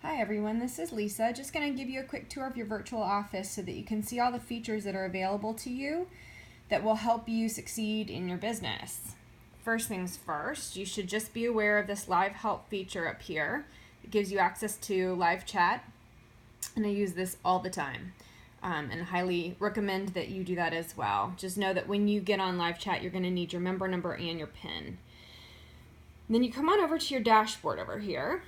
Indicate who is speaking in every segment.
Speaker 1: Hi everyone, this is Lisa. Just going to give you a quick tour of your virtual office so that you can see all the features that are available to you that will help you succeed in your business. First things first, you should just be aware of this live help feature up here. It gives you access to live chat, and I use this all the time and highly recommend that you do that as well. Just know that when you get on live chat, you're going to need your member number and your PIN. Then you come on over to your dashboard over here.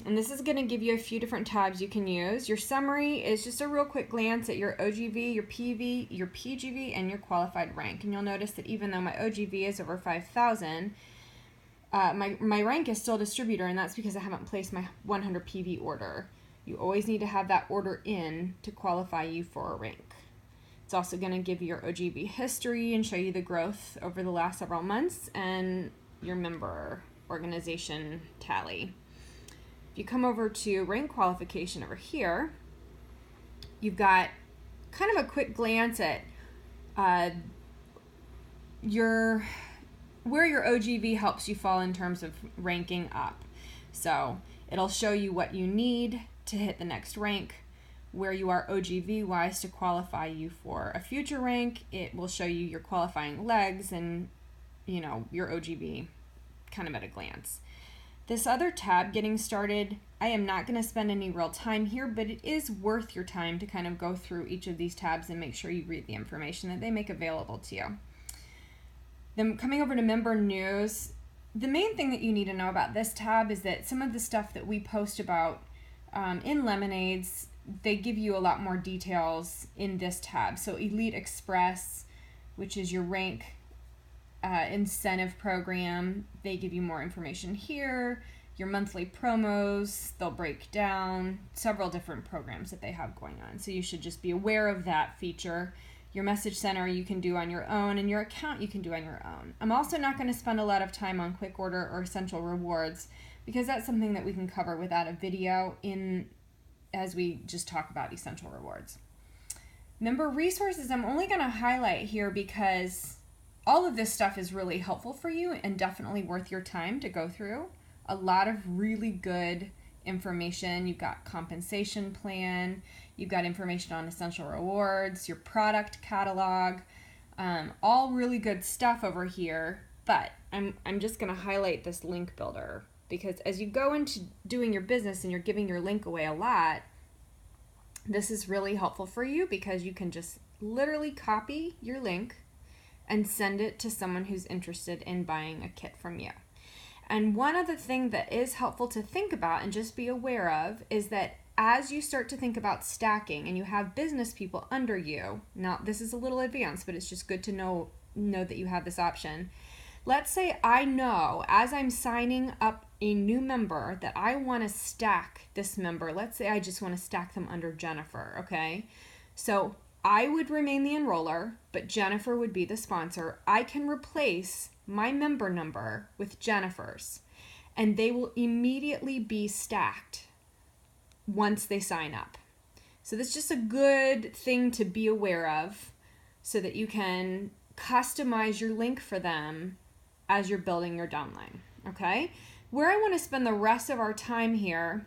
Speaker 1: And this is going to give you a few different tabs you can use. Your summary is just a real quick glance at your OGV, your PV, your PGV, and your qualified rank. And you'll notice that even though my OGV is over 5,000, my rank is still distributor, and that's because I haven't placed my 100 PV order. You always need to have that order in to qualify you for a rank. It's also going to give you your OGV history and show you the growth over the last several months and your member organization tally. If you come over to rank qualification over here, you've got kind of a quick glance at where your OGV helps you fall in terms of ranking up. So it'll show you what you need to hit the next rank, where you are OGV wise to qualify you for a future rank. It will show you your qualifying legs and your OGV kind of at a glance. This other tab, Getting Started, I am not going to spend any real time here, but it is worth your time to kind of go through each of these tabs and make sure you read the information that they make available to you. Then coming over to Member News, the main thing that you need to know about this tab is that some of the stuff that we post about in Lemonades, they give you a lot more details in this tab. So Elite Express, which is your rank incentive program, they give you more information here. Your monthly promos, they'll break down several different programs that they have going on, so you should just be aware of that feature. Your message center you can do on your own, and your account you can do on your own. I'm also not going to spend a lot of time on quick order or essential rewards because that's something that we can cover without a video as we just talk about essential rewards. Member resources I'm only going to highlight here because all of this stuff is really helpful for you and definitely worth your time to go through. A lot of really good information. You've got compensation plan, you've got information on essential rewards, your product catalog, all really good stuff over here. But I'm just going to highlight this link builder because as you go into doing your business and you're giving your link away a lot, this is really helpful for you because you can just literally copy your link and send it to someone who's interested in buying a kit from you. And one other thing that is helpful to think about and just be aware of is that as you start to think about stacking and you have business people under you, now this is a little advanced, but it's just good to know that you have this option. Let's say I know as I'm signing up a new member that I want to stack this member. Let's say I just want to stack them under Jennifer, okay? So I would remain the enroller, but Jennifer would be the sponsor. I can replace my member number with Jennifer's, and they will immediately be stacked once they sign up. So that's just a good thing to be aware of so that you can customize your link for them as you're building your downline, okay? Where I want to spend the rest of our time here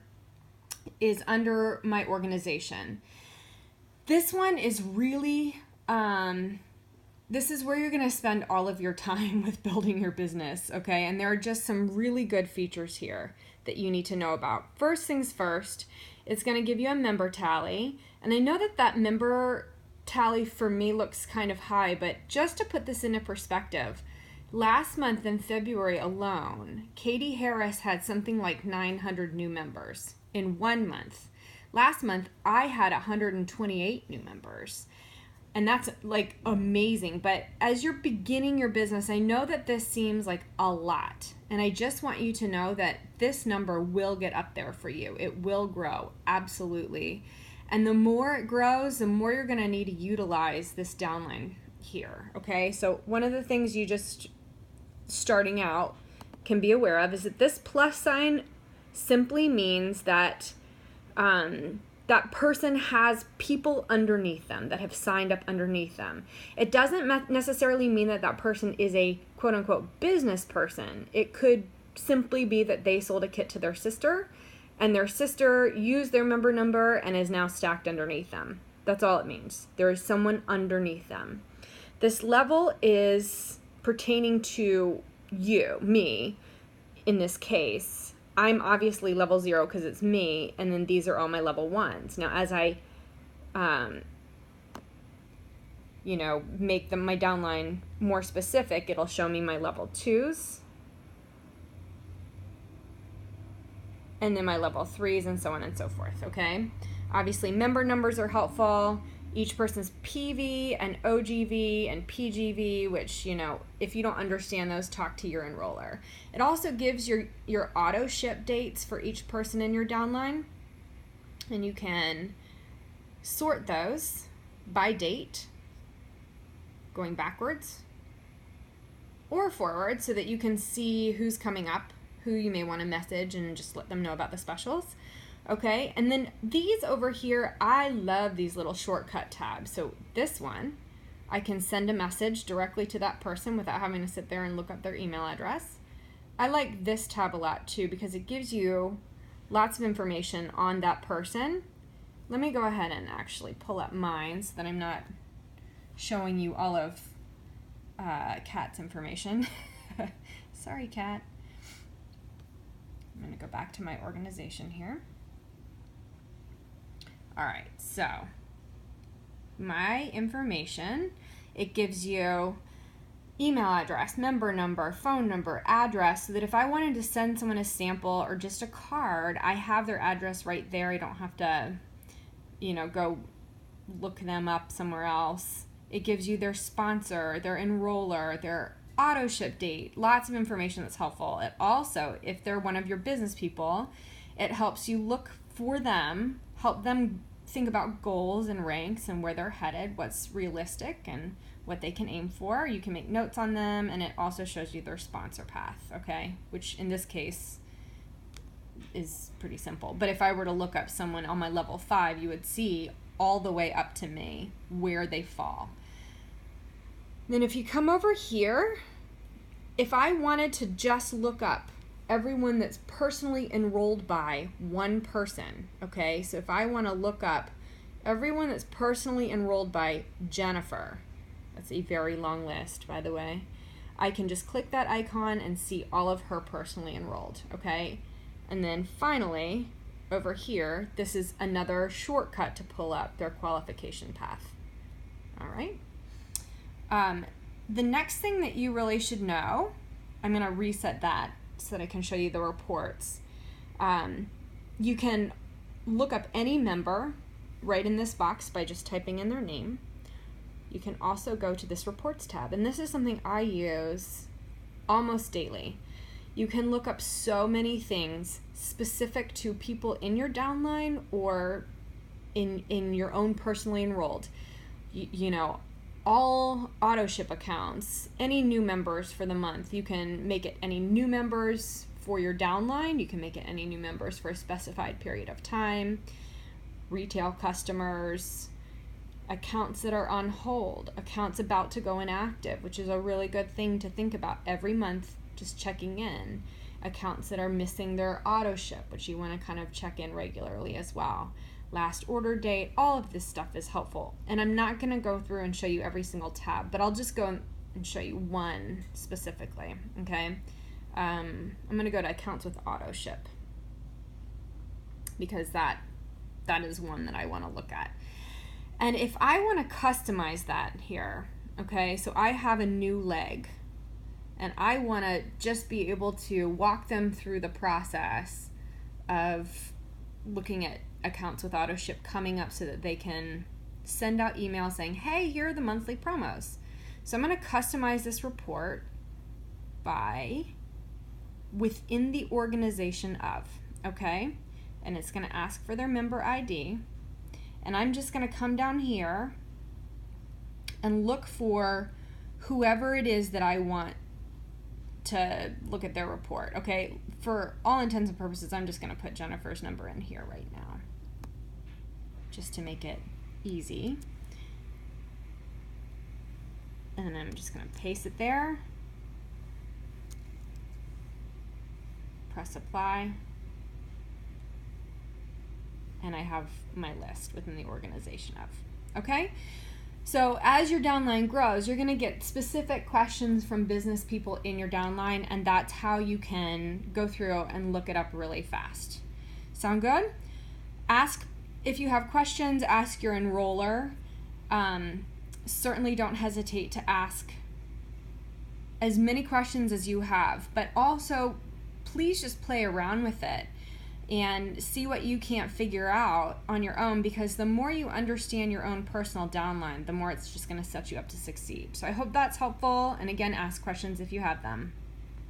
Speaker 1: is under my organization. This one is really, this is where you're going to spend all of your time with building your business, okay? And there are just some really good features here that you need to know about. First things first, it's going to give you a member tally. And I know that member tally for me looks kind of high, but just to put this into perspective, last month in February alone, Katie Harris had something like 900 new members in 1 month. Last month, I had 128 new members, and that's like amazing. But as you're beginning your business, I know that this seems like a lot, and I just want you to know that this number will get up there for you. It will grow, absolutely. And the more it grows, the more you're going to need to utilize this downline here, okay? So one of the things you just starting out can be aware of is that this plus sign simply means that that person has people underneath them that have signed up underneath them. It doesn't necessarily mean that that person is a quote-unquote business person. It could simply be that they sold a kit to their sister and their sister used their member number and is now stacked underneath them. That's all it means. There is someone underneath them. This level is pertaining to you, me, in this case. I'm obviously level 0 because it's me, and then these are all my level 1s. Now, as I, make my downline more specific, it'll show me my level 2s, and then my level 3s, and so on and so forth, okay? Obviously, member numbers are helpful. Each person's PV and OGV and PGV, which, if you don't understand those, talk to your enroller. It also gives your auto ship dates for each person in your downline, and you can sort those by date, going backwards or forward, so that you can see who's coming up, who you may want to message, and just let them know about the specials. Okay, and then these over here, I love these little shortcut tabs. So this one, I can send a message directly to that person without having to sit there and look up their email address. I like this tab a lot too because it gives you lots of information on that person. Let me go ahead and actually pull up mine so that I'm not showing you all of Kat's information. Sorry, Kat. I'm going to go back to my organization here. All right, so my information, it gives you email address, member number, phone number, address, so that if I wanted to send someone a sample or just a card, I have their address right there. I don't have to, go look them up somewhere else. It gives you their sponsor, their enroller, their auto ship date, lots of information that's helpful. It also, if they're one of your business people, it helps you look for them, help them think about goals and ranks and where they're headed, what's realistic and what they can aim for. You can make notes on them, and it also shows you their sponsor path, okay? Which in this case is pretty simple. But if I were to look up someone on my level 5, you would see all the way up to me where they fall. Then if you come over here, if I wanted to just look up everyone that's personally enrolled by one person, okay? So if I want to look up everyone that's personally enrolled by Jennifer, that's a very long list, by the way, I can just click that icon and see all of her personally enrolled, okay? And then finally, over here, this is another shortcut to pull up their qualification path, all right? The next thing that you really should know, I'm going to reset that so that I can show you the reports. You can look up any member right in this box by just typing in their name. You can also go to this reports tab, and this is something I use almost daily. You can look up so many things specific to people in your downline or in your own personally enrolled. All auto ship accounts, any new members for the month. You can make it any new members for your downline. You can make it any new members for a specified period of time. Retail customers, accounts that are on hold, accounts about to go inactive, which is a really good thing to think about every month, just checking in. Accounts that are missing their auto ship, which you want to kind of check in regularly as well. Last order date, all of this stuff is helpful. And I'm not going to go through and show you every single tab, but I'll just go and show you one specifically, okay? I'm going to go to accounts with auto ship because that is one that I want to look at. And if I want to customize that here, okay, so I have a new leg and I want to just be able to walk them through the process of looking at accounts with auto ship coming up so that they can send out emails saying, hey, here are the monthly promos. So I'm going to customize this report by within the organization of, okay? And it's going to ask for their member ID. And I'm just going to come down here and look for whoever it is that I want to look at their report, okay? For all intents and purposes, I'm just going to put Jennifer's number in here right now, just to make it easy. And I'm just going to paste it there. Press apply. and I have my list within the organization of. Okay? So as your downline grows, you're going to get specific questions from business people in your downline, and that's how you can go through and look it up really fast. Sound good? Ask, if you have questions, ask your enroller. Certainly don't hesitate to ask as many questions as you have, but also please just play around with it and see what you can't figure out on your own, because the more you understand your own personal downline, the more it's just going to set you up to succeed. So I hope that's helpful, and again, ask questions if you have them.